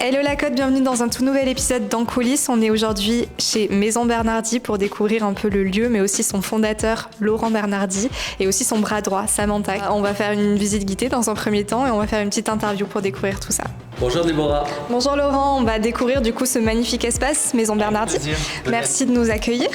Hello la Côte, bienvenue dans un tout nouvel épisode d'En coulisses. On est aujourd'hui chez Maison Bernardi pour découvrir un peu le lieu, mais aussi son fondateur Laurent Bernardi et aussi son bras droit Samantha. On va faire une visite guidée dans un premier temps et on va faire une petite interview pour découvrir tout ça. Bonjour Déborah. Bonjour Laurent, on va découvrir du coup ce magnifique espace Maison Bernardi. Merci de nous accueillir.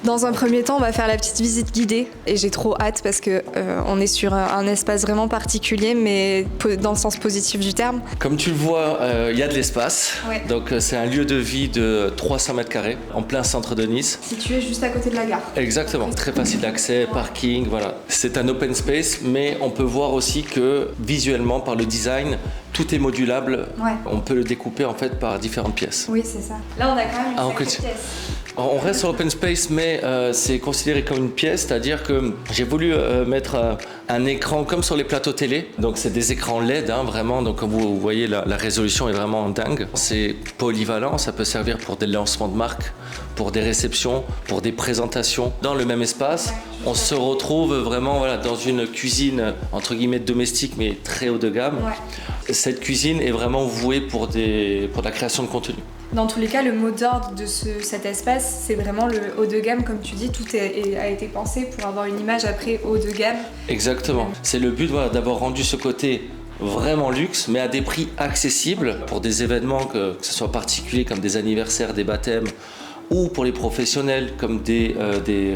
Dans un premier temps, on va faire la petite visite guidée et j'ai trop hâte parce que on est sur un espace vraiment particulier, mais dans le sens positif du terme. Comme tu le vois, il y a de l'espace. Ouais. Donc c'est un lieu de vie de 300 mètres carrés en plein centre de Nice. Situé juste à côté de la gare. Exactement, très facile d'accès, parking, voilà. C'est un open space, mais on peut voir aussi que visuellement, par le design, tout est modulable. Ouais. On peut le découper en fait par différentes pièces. Oui, c'est ça. Là, on a quand même une sacrée pièce. On reste sur l'open space, mais c'est considéré comme une pièce, c'est-à-dire que j'ai voulu mettre un écran comme sur les plateaux télé. Donc c'est des écrans LED, hein, vraiment. Donc comme vous voyez, la résolution est vraiment dingue. C'est polyvalent, ça peut servir pour des lancements de marques, pour des réceptions, pour des présentations. Dans le même espace, on se retrouve vraiment dans une cuisine entre guillemets domestique, mais très haut de gamme. Ouais. Cette cuisine est vraiment vouée pour la création de contenu. Dans tous les cas, le mot d'ordre de cet espace, c'est vraiment le haut de gamme. Comme tu dis, tout a été pensé pour avoir une image après haut de gamme. Exactement. C'est le but d'avoir rendu ce côté vraiment luxe, mais à des prix accessibles pour des événements, que ce soit particuliers comme des anniversaires, des baptêmes, ou pour les professionnels comme des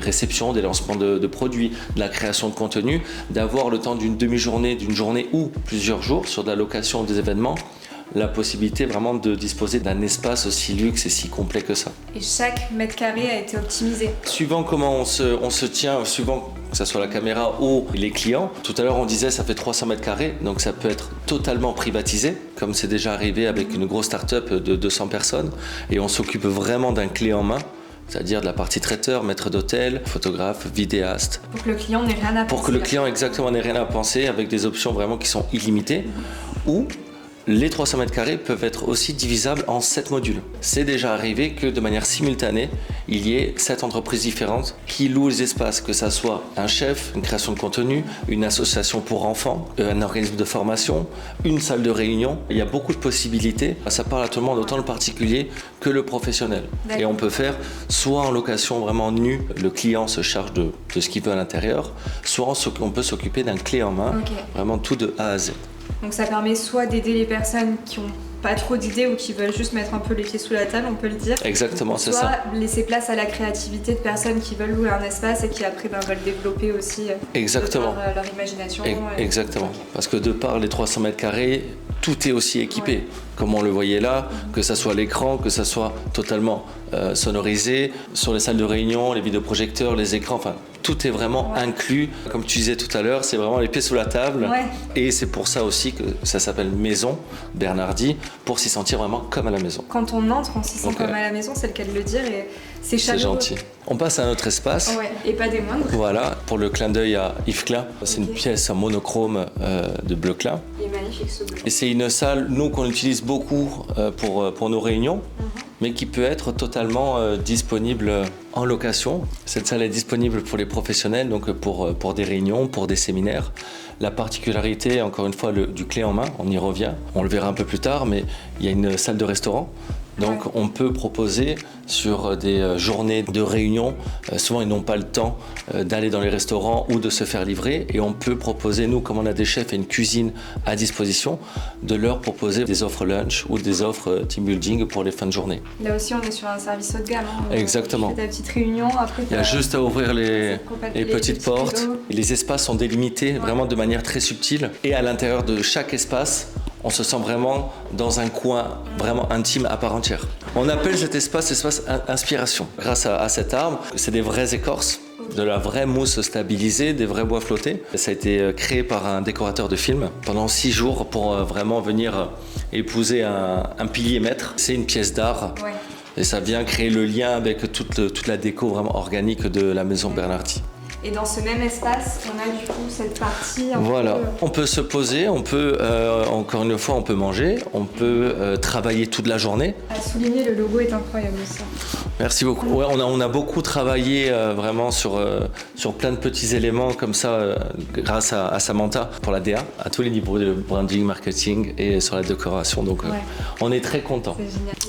réceptions, des lancements de produits, de la création de contenu, d'avoir le temps d'une demi-journée, d'une journée ou plusieurs jours sur de la location des événements, la possibilité vraiment de disposer d'un espace aussi luxe et si complet que ça. Et chaque mètre carré a été optimisé. Suivant comment on se tient, suivant que ce soit la caméra ou les clients. Tout à l'heure, on disait ça fait 300 mètres carrés, donc ça peut être totalement privatisé, comme c'est déjà arrivé avec une grosse start-up de 200 personnes. Et on s'occupe vraiment d'un clé en main, c'est-à-dire de la partie traiteur, maître d'hôtel, photographe, vidéaste. Pour que le client n'ait rien à penser. Pour que le client exactement n'ait rien à penser, avec des options vraiment qui sont illimitées. Ou les 300 mètres carrés peuvent être aussi divisables en 7 modules. C'est déjà arrivé que de manière simultanée, il y ait 7 entreprises différentes qui louent les espaces, que ça soit un chef, une création de contenu, une association pour enfants, un organisme de formation, une salle de réunion. Il y a beaucoup de possibilités. Ça parle à tout le monde, autant le particulier que le professionnel. D'accord. Et on peut faire soit en location vraiment nue, le client se charge de ce qu'il veut à l'intérieur, soit on peut s'occuper d'un clé en main, vraiment tout de A à Z. Donc ça permet soit d'aider les personnes qui n'ont pas trop d'idées ou qui veulent juste mettre un peu les pieds sous la table, on peut le dire. Exactement, c'est ça. Soit laisser place à la créativité de personnes qui veulent louer un espace et qui après veulent développer aussi leur imagination. Exactement, parce que de par les 300 mètres carrés, tout est aussi équipé. Comme on le voyait là, que ça soit l'écran, que ça soit totalement sonorisé, sur les salles de réunion, les vidéoprojecteurs, les écrans, enfin tout est vraiment inclus. Comme tu disais tout à l'heure, c'est vraiment les pieds sous la table. Ouais. Et c'est pour ça aussi que ça s'appelle Maison Bernardi, pour s'y sentir vraiment comme à la maison. Quand on entre, on s'y sent comme à la maison, c'est le cas de le dire, et c'est chaleureux. C'est gentil. On passe à un autre espace. Ouais, et pas des moindres. Voilà, pour le clin d'œil à Yves Klein. C'est une pièce en monochrome de bleu Klein. Il est magnifique ce bleu. Et c'est une salle, nous, qu'on utilise beaucoup pour nos réunions, mais qui peut être totalement disponible en location. Cette salle est disponible pour les professionnels, donc pour des réunions, pour des séminaires. La particularité, encore une fois, du clé en main, on y revient, on le verra un peu plus tard, mais il y a une salle de restaurant. Donc on peut proposer sur des journées de réunion, souvent ils n'ont pas le temps d'aller dans les restaurants ou de se faire livrer, et on peut proposer, nous comme on a des chefs et une cuisine à disposition, de leur proposer des offres lunch ou des offres team building pour les fins de journée. Là aussi on est sur un service haut de gamme. Exactement. Tu fais ta petite réunion, après il y a juste à ouvrir les petites portes. Les espaces sont délimités vraiment de manière très subtile, et à l'intérieur de chaque espace, on se sent vraiment dans un coin vraiment intime à part entière. On appelle cet espace inspiration. Grâce à cet arbre, c'est des vraies écorces, de la vraie mousse stabilisée, des vrais bois flottés. Ça a été créé par un décorateur de film pendant 6 jours pour vraiment venir épouser un pilier maître. C'est une pièce d'art. Ouais. Et ça vient créer le lien avec toute la déco vraiment organique de la Maison Bernardi. Et dans ce même espace, on a du coup cette partie... Voilà, on peut se poser, on peut, encore une fois, on peut manger, on peut travailler toute la journée. À souligner, le logo est incroyable aussi. Merci beaucoup. Ouais, on a beaucoup travaillé vraiment sur plein de petits éléments comme ça grâce à Samantha pour la DA, à tous les niveaux de branding, marketing et sur la décoration. Donc on est très contents.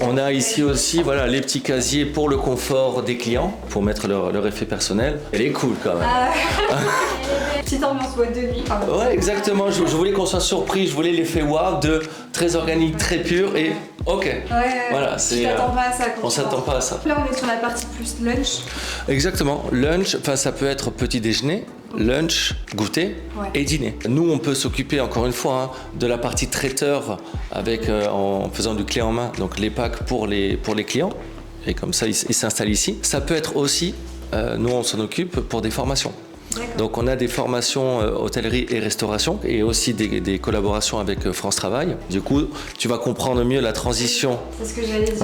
On a ici aussi les petits casiers pour le confort des clients, pour mettre leur effet personnel. Elle est cool quand même. Petite ambiance boîte de nuit. Ouais, exactement. Je voulais qu'on soit surpris. Je voulais l'effet wow de très organique, très pur et ok. Voilà, c'est. T'attends pas à ça. On s'attend pas à ça. Là, on est sur la partie plus lunch. Exactement. Lunch, ça peut être petit déjeuner, lunch, goûter et dîner. Nous, on peut s'occuper encore une fois de la partie traiteur en faisant du clé en main, donc les packs pour les clients. Et comme ça, ils s'installent ici. Ça peut être aussi, nous, on s'en occupe pour des formations. Donc on a des formations hôtellerie et restauration et aussi des collaborations avec France Travail. Du coup, tu vas comprendre mieux la transition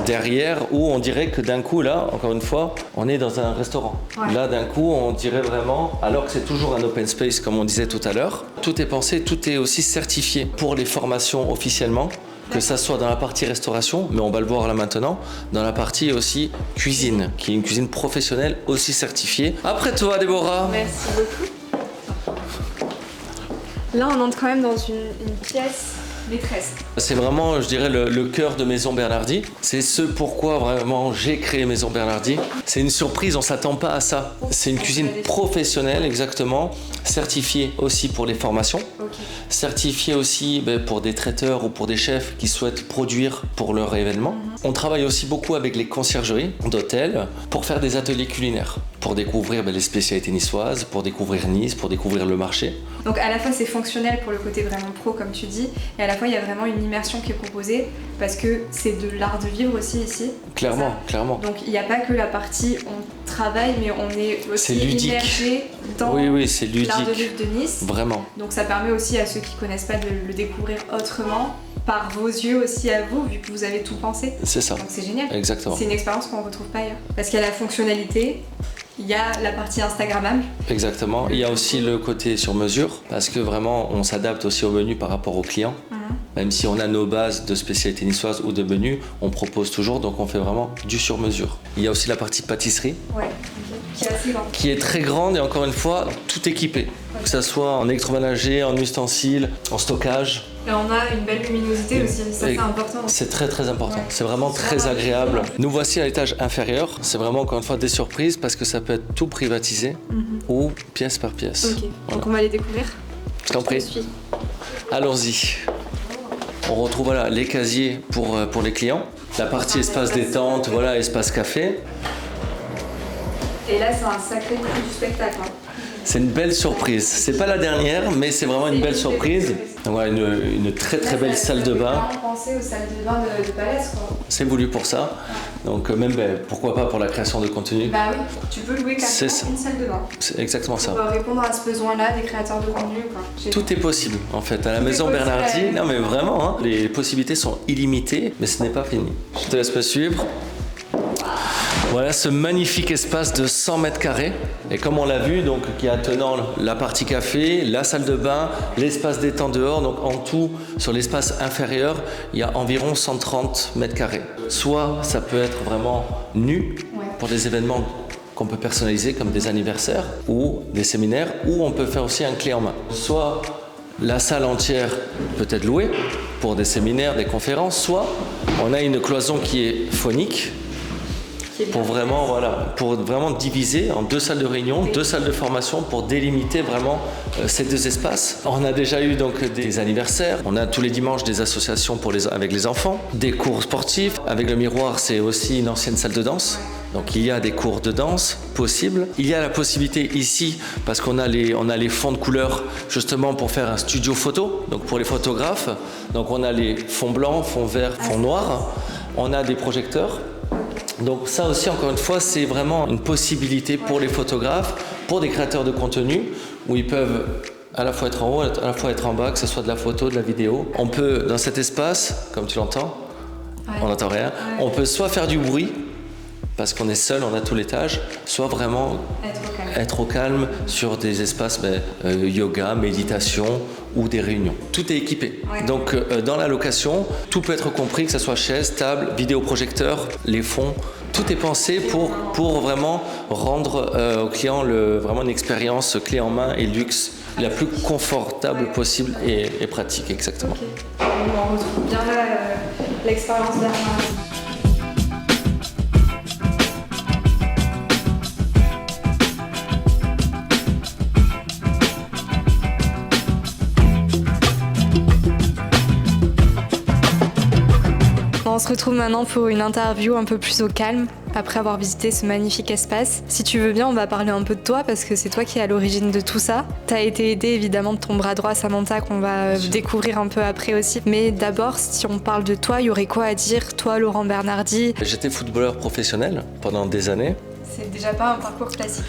derrière où on dirait que d'un coup, là, encore une fois, on est dans un restaurant. Là, d'un coup, on dirait vraiment, alors que c'est toujours un open space comme on disait tout à l'heure, tout est pensé, tout est aussi certifié pour les formations officiellement. Que ça soit dans la partie restauration, mais on va le voir là maintenant, dans la partie aussi cuisine, qui est une cuisine professionnelle aussi certifiée. Après toi, Déborah. Merci beaucoup. Là, on entre quand même dans une pièce maîtresse. C'est vraiment, je dirais, le cœur de Maison Bernardi. C'est ce pourquoi vraiment j'ai créé Maison Bernardi. C'est une surprise, on ne s'attend pas à ça. C'est une cuisine professionnelle, exactement, certifiée aussi pour les formations, certifiée aussi pour des traiteurs ou pour des chefs qui souhaitent produire pour leur événement. On travaille aussi beaucoup avec les conciergeries d'hôtels pour faire des ateliers culinaires, pour découvrir les spécialités niçoises, pour découvrir Nice, pour découvrir le marché. Donc à la fois c'est fonctionnel pour le côté vraiment pro comme tu dis, et à la fois il y a vraiment une immersion qui est proposée parce que c'est de l'art de vivre aussi ici. Clairement. Donc il n'y a pas que la partie on travaille mais on est aussi immergé dans l'art de vivre de Nice. Vraiment. Donc ça permet aussi à ceux qui ne connaissent pas de le découvrir autrement, par vos yeux aussi à vous, vu que vous avez tout pensé. C'est ça. Donc c'est génial. Exactement. C'est une expérience qu'on ne retrouve pas ailleurs. Parce qu'il y a la fonctionnalité, il y a la partie Instagrammable. Exactement. Il y a aussi le côté sur mesure, parce que vraiment, on s'adapte aussi au menu par rapport aux clients. Même si on a nos bases de spécialités niçoises ou de menus, on propose toujours, donc on fait vraiment du sur mesure. Il y a aussi la partie pâtisserie, qui est assez grande. Qui est très grande et encore une fois, tout équipé. Que ce soit en électroménager, en ustensiles, en stockage. Et on a une belle luminosité aussi, ça c'est important. C'est très très important, c'est vraiment très agréable. Nous voici à l'étage inférieur, c'est vraiment encore une fois des surprises parce que ça peut être tout privatisé ou pièce par pièce. Donc on va les découvrir. Je t'en prie. Allons-y. On retrouve les casiers pour les clients, la partie espace détente, espace café. Et là c'est un sacré coup du spectacle. C'est une belle surprise. C'est pas la dernière, mais c'est vraiment une belle surprise. Donc voilà, une très très belle salle de bain. On pensait aux salles de bain de Palais, quoi. C'est voulu pour ça. Donc même pourquoi pas pour la création de contenu. Bah oui, tu peux louer carrément une salle de bain. C'est exactement ça. Pour répondre à ce besoin-là des créateurs de contenu, quoi. Tout est possible en fait à la Maison Bernardi. Non mais vraiment, les possibilités sont illimitées, mais ce n'est pas fini. Je te laisse me suivre. Voilà ce magnifique espace de 100 mètres carrés. Et comme on l'a vu, donc, qui est attenant la partie café, la salle de bain, l'espace détente dehors. Donc en tout, sur l'espace inférieur, il y a environ 130 mètres carrés. Soit ça peut être vraiment nu pour des événements qu'on peut personnaliser comme des anniversaires ou des séminaires, ou on peut faire aussi un clé en main. Soit la salle entière peut être louée pour des séminaires, des conférences, soit on a une cloison qui est phonique, pour vraiment diviser en 2 salles de réunion, 2 salles de formation pour délimiter vraiment ces 2 espaces. On a déjà eu donc des anniversaires, on a tous les dimanches des associations avec les enfants, des cours sportifs. Avec le miroir, c'est aussi une ancienne salle de danse. Donc il y a des cours de danse possibles. Il y a la possibilité ici, parce qu'on a les fonds de couleurs justement pour faire un studio photo, donc pour les photographes. Donc on a les fonds blancs, fonds verts, fonds noirs. On a des projecteurs. Donc ça aussi, encore une fois, c'est vraiment une possibilité pour les photographes, pour des créateurs de contenu, où ils peuvent à la fois être en haut, à la fois être en bas, que ce soit de la photo, de la vidéo. On peut, dans cet espace, comme tu l'entends, on n'entend rien, on peut soit faire du bruit, parce qu'on est seul, on a tout l'étage, soit vraiment être au calme sur des espaces yoga, méditation ou des réunions. Tout est équipé. Donc dans la location, tout peut être compris, que ce soit chaise, table, vidéoprojecteur, les fonds, Tout est pensé pour vraiment rendre au client vraiment une expérience clé en main et luxe la plus confortable possible et pratique, exactement. Okay. On retrouve bien l'expérience Bernard. On se retrouve maintenant pour une interview un peu plus au calme, après avoir visité ce magnifique espace. Si tu veux bien, on va parler un peu de toi, parce que c'est toi qui es à l'origine de tout ça. Tu as été aidé évidemment de ton bras droit, Samantha, qu'on va découvrir un peu après aussi. Mais d'abord, si on parle de toi, il y aurait quoi à dire, toi, Laurent Bernardi? J'étais footballeur professionnel pendant des années. C'est déjà pas un parcours classique.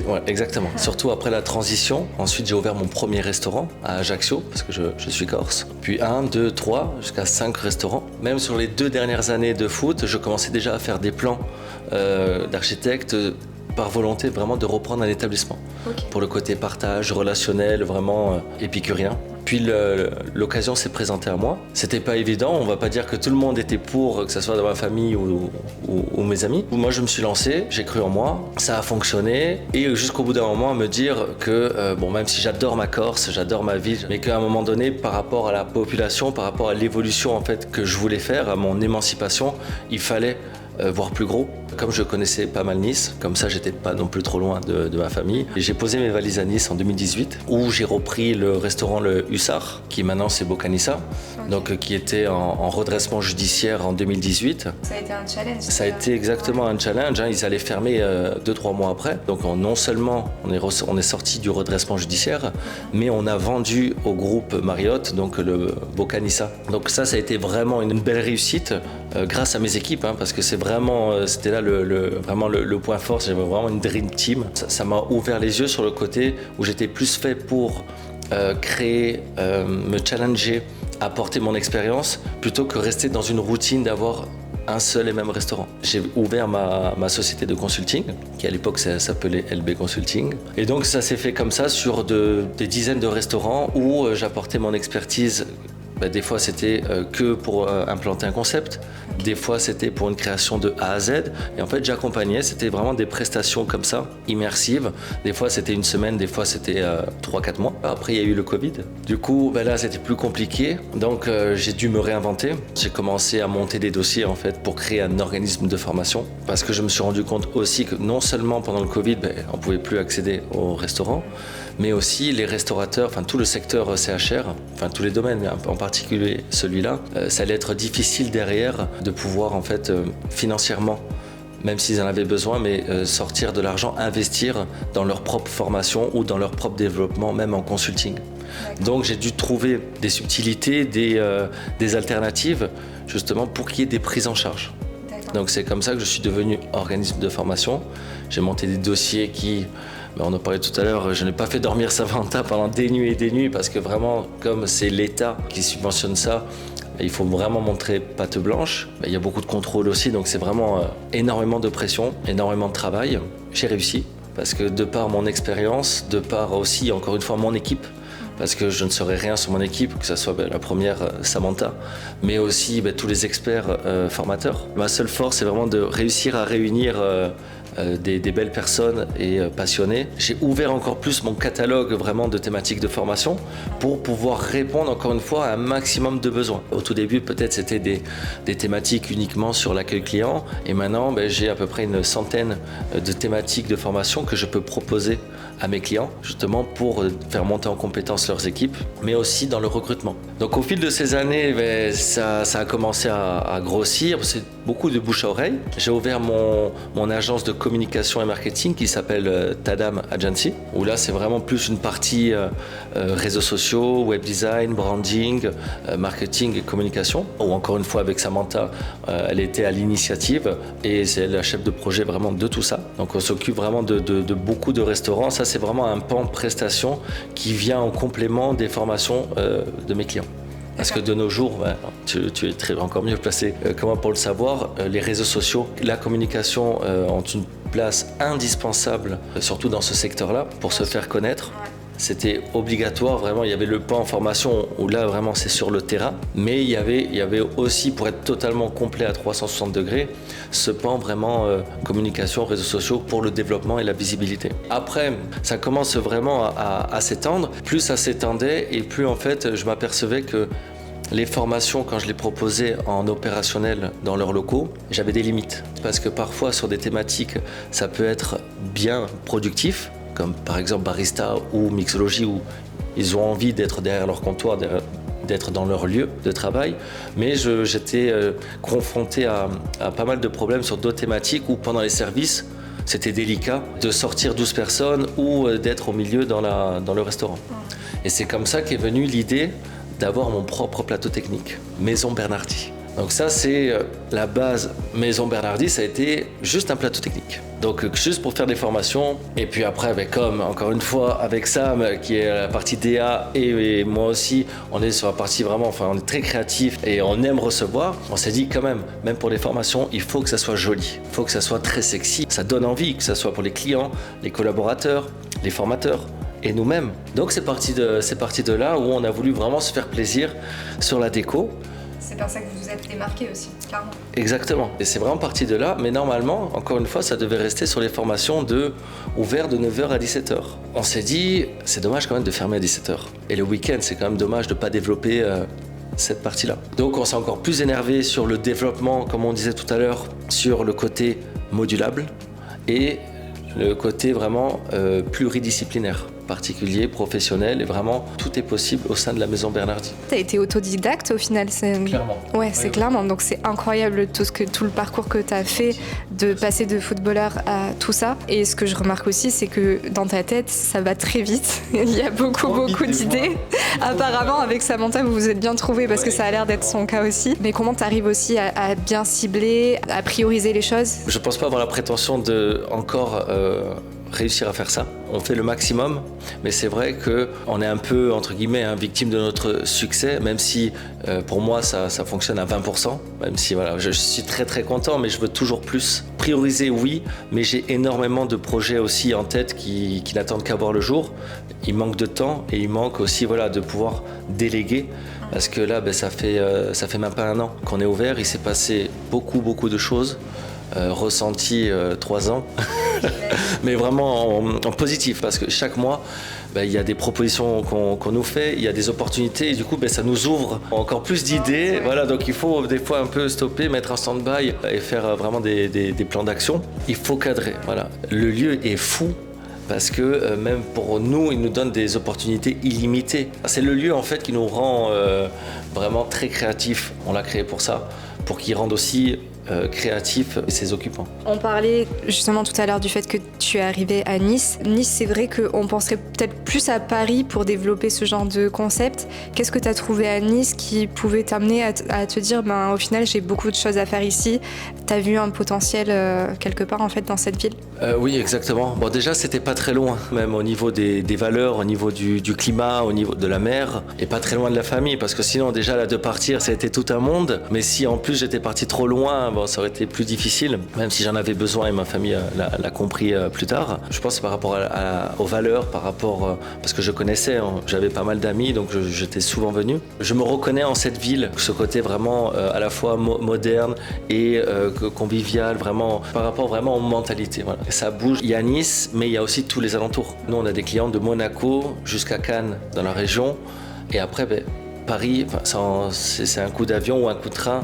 Ouais, exactement. Surtout après la transition. Ensuite, j'ai ouvert mon premier restaurant à Ajaccio, parce que je suis corse. Puis 1, 2, 3, jusqu'à 5 restaurants. Même sur les 2 dernières années de foot, je commençais déjà à faire des plans d'architecte par volonté vraiment de reprendre un établissement. Okay. Pour le côté partage, relationnel, vraiment épicurien. Puis l'occasion s'est présentée à moi. C'était pas évident, on va pas dire que tout le monde était pour, que ce soit dans ma famille ou mes amis. Moi, je me suis lancé, j'ai cru en moi, ça a fonctionné. Et jusqu'au bout d'un moment, à me dire que, même si j'adore ma Corse, j'adore ma ville, mais qu'à un moment donné, par rapport à la population, par rapport à l'évolution en fait que je voulais faire, à mon émancipation, il fallait voir plus gros. Comme je connaissais pas mal Nice, comme ça j'étais pas non plus trop loin de ma famille. J'ai posé mes valises à Nice en 2018, où j'ai repris le restaurant Le Hussard, qui maintenant c'est Bocanissa, okay. Donc qui était en redressement judiciaire en 2018. Ça a été un challenge. Ça a été exactement un challenge, ils allaient fermer 2-3 mois après. Donc non seulement on est sorti du redressement judiciaire, mais on a vendu au groupe Marriott, donc le Bocanissa. Donc ça a été vraiment une belle réussite grâce à mes équipes, parce que c'était là vraiment le point fort, j'avais vraiment une dream team. Ça m'a ouvert les yeux sur le côté où j'étais plus fait pour créer, me challenger, apporter mon expérience, plutôt que rester dans une routine d'avoir un seul et même restaurant. J'ai ouvert ma société de consulting, qui à l'époque s'appelait LB Consulting. Et donc ça s'est fait comme ça sur des dizaines de restaurants où j'apportais mon expertise. Des fois, c'était que pour implanter un concept. Des fois, c'était pour une création de A à Z. Et en fait, j'accompagnais. C'était vraiment des prestations comme ça, immersives. Des fois, c'était une semaine. Des fois, c'était 3-4 mois. Après, il y a eu le Covid. Du coup, là, c'était plus compliqué. Donc, j'ai dû me réinventer. J'ai commencé à monter des dossiers, en fait, pour créer un organisme de formation. Parce que je me suis rendu compte aussi que non seulement pendant le Covid, on ne pouvait plus accéder au restaurant, mais aussi les restaurateurs, tout le secteur CHR, tous les domaines, mais en particulier celui-là, ça allait être difficile derrière de pouvoir en fait financièrement, même s'ils en avaient besoin, mais sortir de l'argent, investir dans leur propre formation ou dans leur propre développement, même en consulting. Donc j'ai dû trouver des subtilités, des alternatives, justement pour qu'il y ait des prises en charge. Donc c'est comme ça que je suis devenu organisme de formation. J'ai monté des dossiers qui... On en parlait tout à l'heure, je n'ai pas fait dormir Samantha pendant des nuits parce que vraiment, comme c'est l'État qui subventionne ça, il faut vraiment montrer patte blanche. Il y a beaucoup de contrôle aussi, donc c'est vraiment énormément de pression, énormément de travail. J'ai réussi parce que de par mon expérience, de par aussi, encore une fois, mon équipe, parce que je ne saurais rien sur mon équipe, que ce soit la première Samantha, mais aussi tous les experts formateurs. Ma seule force, c'est vraiment de réussir à réunir des belles personnes et passionnées. J'ai ouvert encore plus mon catalogue vraiment de thématiques de formation pour pouvoir répondre encore une fois à un maximum de besoins. Au tout début, peut-être c'était des thématiques uniquement sur l'accueil client et maintenant j'ai à peu près une centaine de thématiques de formation que je peux proposer à mes clients justement pour faire monter en compétence leurs équipes, mais aussi dans le recrutement. Donc au fil de ces années, ça a commencé à grossir. C'est beaucoup de bouche à oreille. J'ai ouvert mon agence de communication et marketing qui s'appelle Tadam Agency, où là c'est vraiment plus une partie réseaux sociaux, web design, branding, marketing et communication, où encore une fois avec Samantha, elle était à l'initiative et c'est la chef de projet vraiment de tout ça. Donc on s'occupe vraiment de beaucoup de restaurants. Ça c'est vraiment un pan prestation qui vient en complément des formations de mes clients. Parce que de nos jours, tu es encore mieux placé que moi pour le savoir, les réseaux sociaux, la communication ont une place indispensable, surtout dans ce secteur-là, pour se faire connaître. C'était obligatoire, vraiment, il y avait le pan en formation où là vraiment c'est sur le terrain, mais il y avait aussi, pour être totalement complet à 360 degrés, ce pan vraiment communication, réseaux sociaux pour le développement et la visibilité. Après, ça commence vraiment à s'étendre, plus ça s'étendait et plus en fait je m'apercevais que les formations, quand je les proposais en opérationnel dans leurs locaux, j'avais des limites. Parce que parfois, sur des thématiques, ça peut être bien productif, comme par exemple barista ou mixologie, où ils ont envie d'être derrière leur comptoir, d'être dans leur lieu de travail. Mais j'étais confronté à pas mal de problèmes sur d'autres thématiques où pendant les services, c'était délicat de sortir 12 personnes ou d'être au milieu dans le restaurant. Et c'est comme ça qu'est venue l'idée d'avoir mon propre plateau technique, Maison Bernardi. Donc ça, c'est la base. Maison Bernardi, ça a été juste un plateau technique. Donc juste pour faire des formations. Et puis après, comme encore une fois, avec Sam, qui est la partie DA, et moi aussi, on est sur la partie vraiment, enfin, on est très créatif et on aime recevoir. On s'est dit quand même pour les formations, il faut que ça soit joli. Il faut que ça soit très sexy. Ça donne envie, que ça soit pour les clients, les collaborateurs, les formateurs. Et nous-mêmes. Donc c'est parti de là où on a voulu vraiment se faire plaisir sur la déco. C'est par ça que vous vous êtes démarqué aussi, clairement. Exactement. Et c'est vraiment parti de là. Mais normalement, encore une fois, ça devait rester sur les formations ouvert de 9h à 17h. On s'est dit, c'est dommage quand même de fermer à 17h. Et le week-end, c'est quand même dommage de ne pas développer cette partie-là. Donc on s'est encore plus énervé sur le développement, comme on disait tout à l'heure, sur le côté modulable et le côté vraiment pluridisciplinaire, particulier, professionnel, et vraiment tout est possible au sein de la Maison Bernardi. Tu as été autodidacte au final, Clairement. Ouais, c'est clairement. Donc c'est incroyable tout le parcours que tu as fait, de passer de footballeur à tout ça. Et ce que je remarque aussi, c'est que dans ta tête, ça va très vite. Il y a beaucoup d'idées. Apparemment, avec Samantha, vous vous êtes bien trouvés parce que ça a l'air d'être son cas aussi. Mais comment tu arrives aussi à bien cibler, à prioriser les choses? Je pense pas avoir la prétention de encore réussir à faire ça. On fait le maximum, mais c'est vrai qu'on est un peu, entre guillemets, victime de notre succès, même si pour moi ça fonctionne à 20%, même si voilà, je suis très très content, mais je veux toujours plus. Prioriser, oui, mais j'ai énormément de projets aussi en tête qui n'attendent qu'à voir le jour. Il manque de temps et il manque aussi de pouvoir déléguer, parce que là, ça fait même pas un an qu'on est ouvert, il s'est passé beaucoup de choses. Ressenti 3 ans, mais vraiment en positif, parce que chaque mois, il y a des propositions qu'on nous fait, il y a des opportunités, et du coup, ça nous ouvre encore plus d'idées. Voilà, donc il faut des fois un peu stopper, mettre un stand-by et faire vraiment des plans d'action. Il faut cadrer, voilà. Le lieu est fou, parce que même pour nous, il nous donne des opportunités illimitées. C'est le lieu en fait qui nous rend vraiment très créatifs. On l'a créé pour ça, pour qu'il rende aussi créatif ses occupants. On parlait justement tout à l'heure du fait que tu es arrivé à Nice. Nice, c'est vrai qu'on penserait peut-être plus à Paris pour développer ce genre de concept. Qu'est-ce que tu as trouvé à Nice qui pouvait t'amener à te dire au final j'ai beaucoup de choses à faire ici? Tu as vu un potentiel quelque part en fait dans cette ville? Oui, exactement. Bon, déjà c'était pas très loin, même au niveau des valeurs, au niveau du climat, au niveau de la mer, et pas très loin de la famille, parce que sinon déjà là de partir ça a été tout un monde. Mais si en plus j'étais parti trop loin, ça aurait été plus difficile, même si j'en avais besoin et ma famille l'a compris plus tard. Je pense par rapport aux valeurs, parce que je connaissais, j'avais pas mal d'amis, donc j'étais souvent venu. Je me reconnais en cette ville, ce côté vraiment à la fois moderne et convivial, vraiment par rapport vraiment aux mentalités. Voilà. Ça bouge. Il y a Nice, mais il y a aussi tous les alentours. Nous, on a des clients de Monaco jusqu'à Cannes dans la région, et après Paris, c'est un coup d'avion ou un coup de train.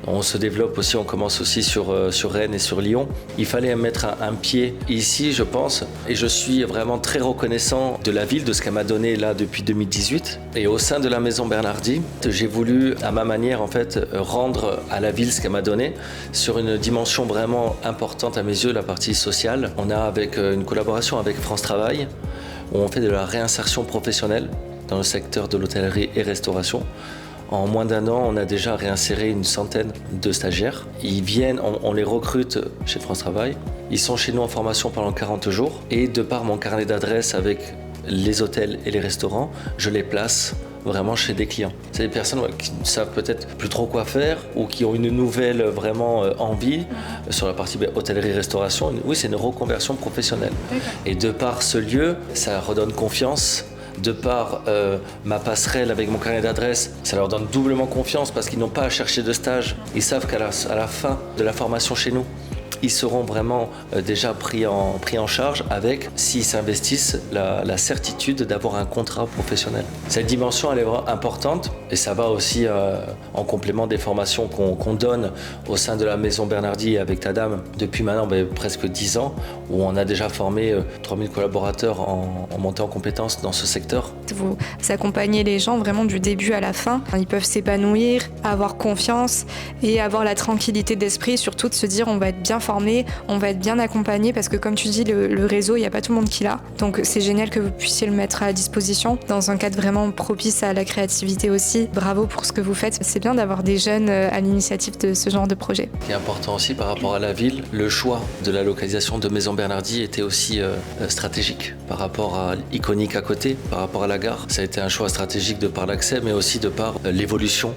On se développe aussi, on commence aussi sur Rennes et sur Lyon. Il fallait mettre un pied ici, je pense, et je suis vraiment très reconnaissant de la ville, de ce qu'elle m'a donné là depuis 2018. Et au sein de la Maison Bernardi, j'ai voulu, à ma manière, en fait, rendre à la ville ce qu'elle m'a donné sur une dimension vraiment importante à mes yeux, la partie sociale. On a une collaboration avec France Travail, où on fait de la réinsertion professionnelle dans le secteur de l'hôtellerie et restauration. En moins d'un an, on a déjà réinséré une centaine de stagiaires. Ils viennent, on les recrute chez France Travail. Ils sont chez nous en formation pendant 40 jours. Et de par mon carnet d'adresses avec les hôtels et les restaurants, je les place vraiment chez des clients. C'est des personnes qui ne savent peut-être plus trop quoi faire ou qui ont une nouvelle vraiment envie sur la partie hôtellerie-restauration. Oui, c'est une reconversion professionnelle. Et de par ce lieu, ça redonne confiance. De par ma passerelle avec mon carnet d'adresses, ça leur donne doublement confiance parce qu'ils n'ont pas à chercher de stage. Ils savent qu'à la fin de la formation chez nous, ils seront vraiment déjà pris en charge avec, s'ils s'investissent, la certitude d'avoir un contrat professionnel. Cette dimension, elle est vraiment importante et ça va aussi en complément des formations qu'on donne au sein de la Maison Bernardi avec Tadam depuis maintenant presque 10 ans, où on a déjà formé 3000 collaborateurs en montée en compétences dans ce secteur. Vous accompagnez les gens vraiment du début à la fin. Ils peuvent s'épanouir, avoir confiance et avoir la tranquillité d'esprit, surtout de se dire on va être bien formé, on va être bien accompagné parce que comme tu dis, le réseau, il n'y a pas tout le monde qui l'a. Donc c'est génial que vous puissiez le mettre à disposition dans un cadre vraiment propice à la créativité aussi. Bravo pour ce que vous faites. C'est bien d'avoir des jeunes à l'initiative de ce genre de projet. Ce qui est important aussi par rapport à la ville, le choix de la localisation de Maison Bernardi était aussi stratégique par rapport à Iconic à côté, par rapport à la gare. Ça a été un choix stratégique de par l'accès, mais aussi de par l'évolution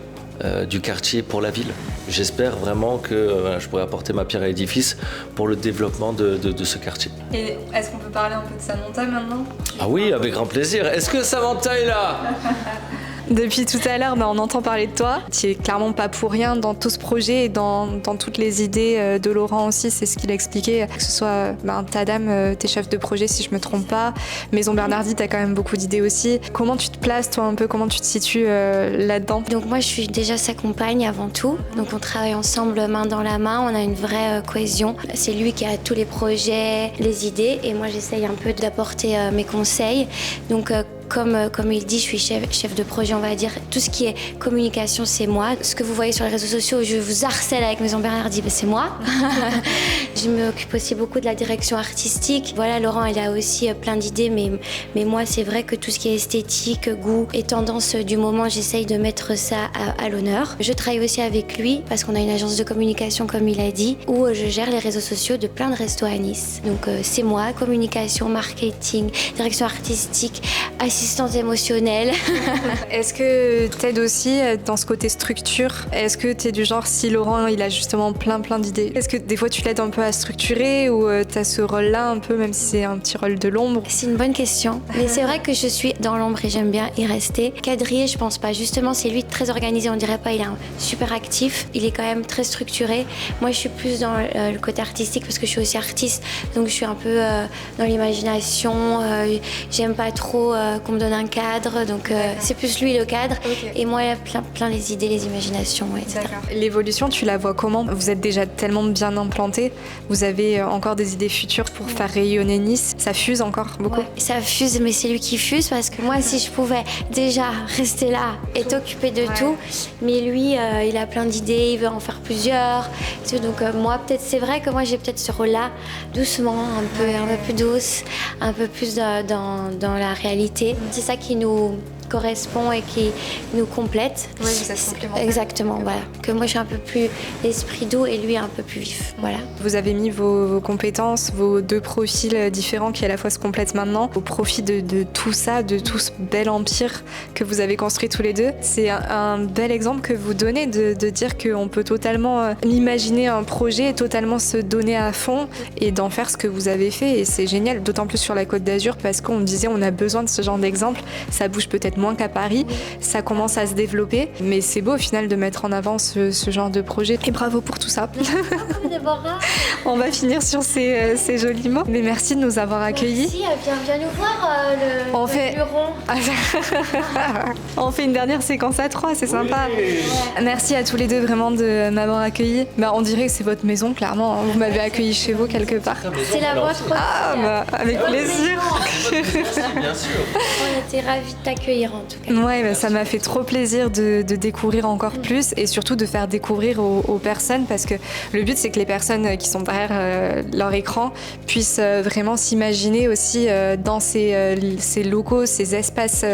du quartier pour la ville. J'espère vraiment que je pourrai apporter ma pierre à l'édifice pour le développement de ce quartier. Et est-ce qu'on peut parler un peu de Samantha maintenant ? Ah oui, avec grand plaisir. Est-ce que Samantha est là ? Depuis tout à l'heure, on entend parler de toi. Tu es clairement pas pour rien dans tout ce projet et dans toutes les idées de Laurent aussi, c'est ce qu'il a expliqué. Que ce soit Tadam, t'es chef de projet si je me trompe pas. Maison Bernardi, t'as quand même beaucoup d'idées aussi. Comment tu te places toi un peu, comment tu te situes là-dedans ? Donc moi je suis déjà sa compagne avant tout. Donc on travaille ensemble main dans la main, on a une vraie cohésion. C'est lui qui a tous les projets, les idées et moi j'essaye un peu d'apporter mes conseils. Donc comme il dit, je suis chef de projet, on va dire. Tout ce qui est communication, c'est moi. Ce que vous voyez sur les réseaux sociaux, je vous harcèle avec Maison Bernardi, c'est moi. Je m'occupe aussi beaucoup de la direction artistique. Voilà, Laurent, il a aussi plein d'idées, mais moi, c'est vrai que tout ce qui est esthétique, goût et tendance du moment, j'essaye de mettre ça à l'honneur. Je travaille aussi avec lui, parce qu'on a une agence de communication, comme il a dit, où je gère les réseaux sociaux de plein de restos à Nice. Donc c'est moi, communication, marketing, direction artistique, assistante émotionnelle. Est-ce que t'aides aussi dans ce côté structure ? Est-ce que t'es du genre, si Laurent il a justement plein d'idées, est-ce que des fois tu l'aides un peu à structurer ou t'as ce rôle-là un peu, même si c'est un petit rôle de l'ombre ? C'est une bonne question, mais c'est vrai que je suis dans l'ombre et j'aime bien y rester. Quadriller, je pense pas. Justement, c'est lui très organisé, on dirait pas, il est super actif, il est quand même très structuré. Moi, je suis plus dans le côté artistique parce que je suis aussi artiste, donc je suis un peu dans l'imagination. J'aime pas trop qu'on me donne un cadre, donc c'est plus lui le cadre, et moi plein les idées, les imaginations, etc. L'évolution, tu la vois comment ? Vous êtes déjà tellement bien implanté, vous avez encore des idées futures pour faire rayonner Nice, ça fuse encore beaucoup ? Ça fuse, mais c'est lui qui fuse, parce que moi si je pouvais déjà rester là et t'occuper de tout, mais lui il a plein d'idées, il veut en faire plusieurs, donc moi peut-être, c'est vrai que moi j'ai peut-être ce rôle-là, doucement, un peu plus douce, un peu plus dans la réalité. C'est ça qui nous correspond et qui nous complète. Oui, vous êtes complémentaires. Exactement, voilà. Que moi je suis un peu plus esprit doux et lui un peu plus vif, voilà. Vous avez mis vos compétences, vos deux profils différents qui à la fois se complètent maintenant, au profit de tout ça, de tout ce bel empire que vous avez construit tous les deux. C'est un bel exemple que vous donnez de dire qu'on peut totalement imaginer un projet et totalement se donner à fond et d'en faire ce que vous avez fait, et c'est génial, d'autant plus sur la Côte d'Azur, parce qu'on me disait on a besoin de ce genre d'exemple. Ça bouge peut-être moins qu'à Paris, ça commence à se développer, mais c'est beau au final de mettre en avant ce genre de projet, et bravo pour tout ça. On va finir sur ces jolis mots, mais merci de nous avoir accueillis. Merci, viens nous voir le bureau. On fait une dernière séquence à 3, c'est sympa. Merci à tous les deux vraiment de m'avoir accueilli. On dirait que c'est votre maison, clairement, vous m'avez accueilli chez vous quelque part. C'est la vôtre aussi. Avec plaisir. Bien sûr. On était ravis de t'accueillir en tout cas. Ouais, ça m'a fait trop plaisir de découvrir encore plus, et surtout de faire découvrir aux personnes, parce que le but c'est que les personnes qui sont derrière leur écran puissent vraiment s'imaginer aussi dans ces locaux, ces espaces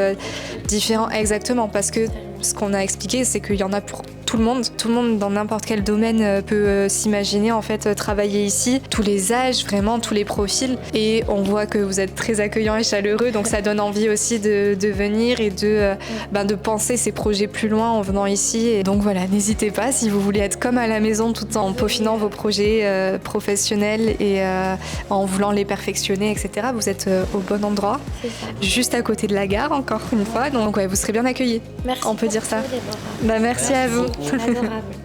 différents. Exactement, parce que Ce qu'on a expliqué, c'est qu'il y en a pour tout le monde. Tout le monde dans n'importe quel domaine peut s'imaginer en fait travailler ici. Tous les âges, vraiment tous les profils. Et on voit que vous êtes très accueillants et chaleureux, donc ça donne envie aussi de venir et de penser ces projets plus loin en venant ici. Et donc voilà, n'hésitez pas si vous voulez être comme à la maison tout en peaufinant vos projets professionnels et en voulant les perfectionner, etc. Vous êtes au bon endroit, juste à côté de la gare encore une fois. Donc ouais, vous serez bien accueillis. Merci. On peut dire ça. Déborah. Merci à vous. Adorable.